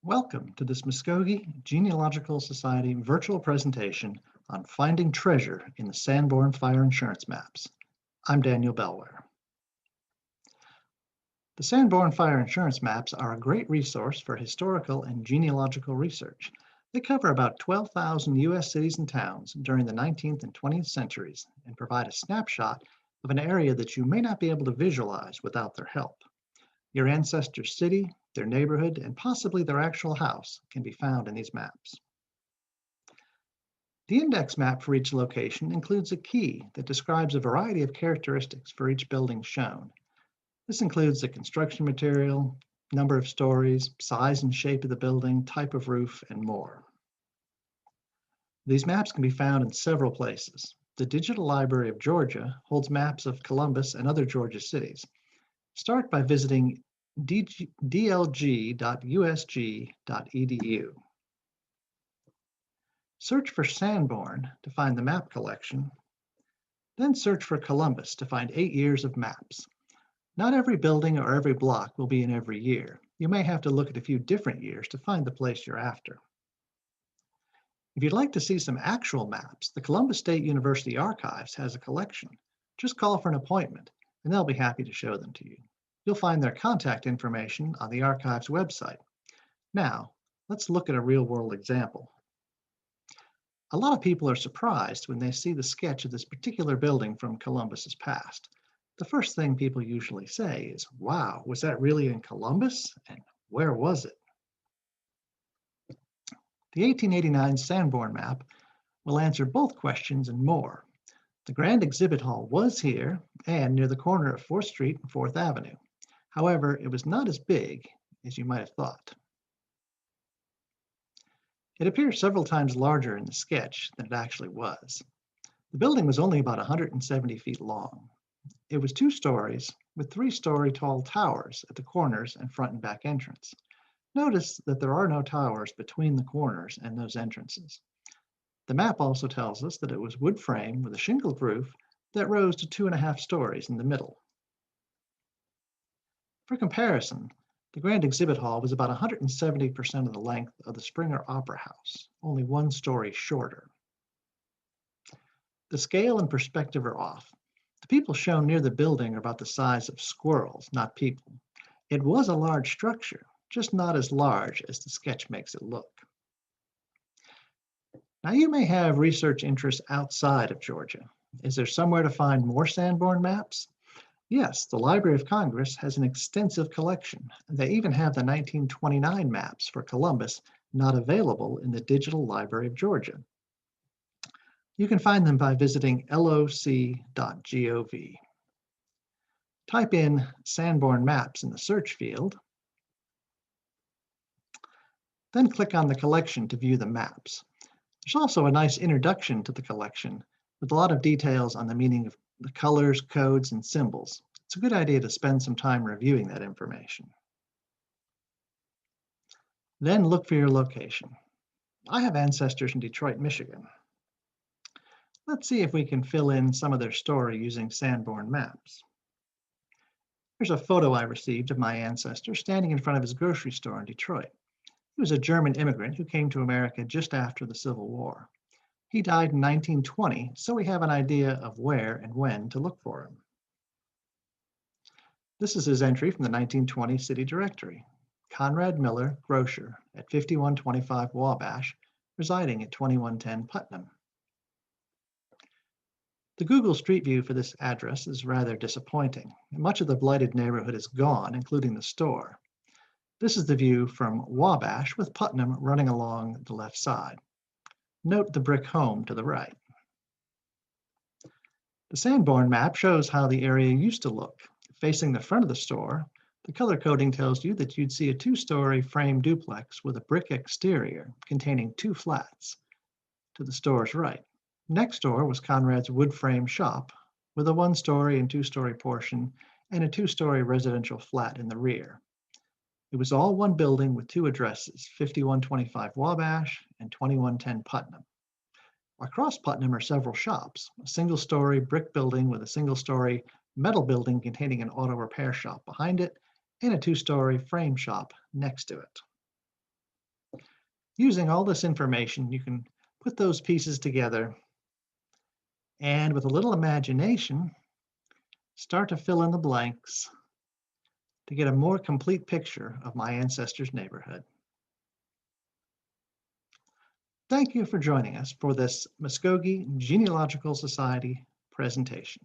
Welcome to this Muscogee Genealogical Society virtual presentation on finding treasure in the Sanborn Fire Insurance Maps. I'm Daniel Bellware. The Sanborn Fire Insurance Maps are a great resource for historical and genealogical research. They cover about 12,000 U.S. cities and towns during the 19th and 20th centuries and provide a snapshot of an area that you may not be able to visualize without their help. Your ancestor's city, their neighborhood, and possibly their actual house can be found in these maps. The index map for each location includes a key that describes a variety of characteristics for each building shown. This includes the construction material, number of stories, size and shape of the building, type of roof, and more. These maps can be found in several places. The Digital Library of Georgia holds maps of Columbus and other Georgia cities. Start by visiting dlg.usg.edu. Search for Sanborn to find the map collection, then search for Columbus to find 8 years of maps. Not every building or every block will be in every year. You may have to look at a few different years to find the place you're after. If you'd like to see some actual maps, the Columbus State University Archives has a collection. Just call for an appointment, and they'll be happy to show them to you. You'll find their contact information on the Archives website. Now, let's look at a real-world example. A lot of people are surprised when they see the sketch of this particular building from Columbus's past. The first thing people usually say is, "Wow, was that really in Columbus? And where was it?" The 1889 Sanborn map will answer both questions and more. The Grand Exhibit Hall was here and near the corner of 4th Street and 4th Avenue. However, it was not as big as you might have thought. It appears several times larger in the sketch than it actually was. The building was only about 170 feet long. It was 2 stories with 3-story tall towers at the corners and front and back entrance. Notice that there are no towers between the corners and those entrances. The map also tells us that it was wood frame with a shingled roof that rose to 2.5 stories in the middle. For comparison, the Grand Exhibit Hall was about 170% of the length of the Springer Opera House, only 1 story shorter. The scale and perspective are off. The people shown near the building are about the size of squirrels, not people. It was a large structure, just not as large as the sketch makes it look. Now, you may have research interests outside of Georgia. Is there somewhere to find more Sanborn maps? Yes, the Library of Congress has an extensive collection. They even have the 1929 maps for Columbus not available in the Digital Library of Georgia. You can find them by visiting loc.gov. Type in Sanborn Maps in the search field, then click on the collection to view the maps. There's also a nice introduction to the collection with a lot of details on the meaning of the colors, codes, and symbols. It's a good idea to spend some time reviewing that information. Then look for your location. I have ancestors in Detroit, Michigan. Let's see if we can fill in some of their story using Sanborn maps. Here's a photo I received of my ancestor standing in front of his grocery store in Detroit. He was a German immigrant who came to America just after the Civil War. He died in 1920, so we have an idea of where and when to look for him. This is his entry from the 1920 city directory. Conrad Miller, grocer, at 5125 Wabash, residing at 2110 Putnam. The Google Street View for this address is rather disappointing. Much of the blighted neighborhood is gone, including the store. This is the view from Wabash with Putnam running along the left side. Note the brick home to the right. The Sanborn map shows how the area used to look. Facing the front of the store, the color coding tells you that you'd see a 2-story frame duplex with a brick exterior containing 2 flats to the store's right. Next door was Conrad's wood frame shop with a 1-story and 2-story portion and a 2-story residential flat in the rear. It was all one building with 2 addresses, 5125 Wabash and 2110 Putnam. Across Putnam are several shops, a single-story brick building with a single-story metal building containing an auto repair shop behind it, and a 2-story frame shop next to it. Using all this information, you can put those pieces together and with a little imagination, start to fill in the blanks to get a more complete picture of my ancestors' neighborhood. Thank you for joining us for this Muscogee Genealogical Society presentation.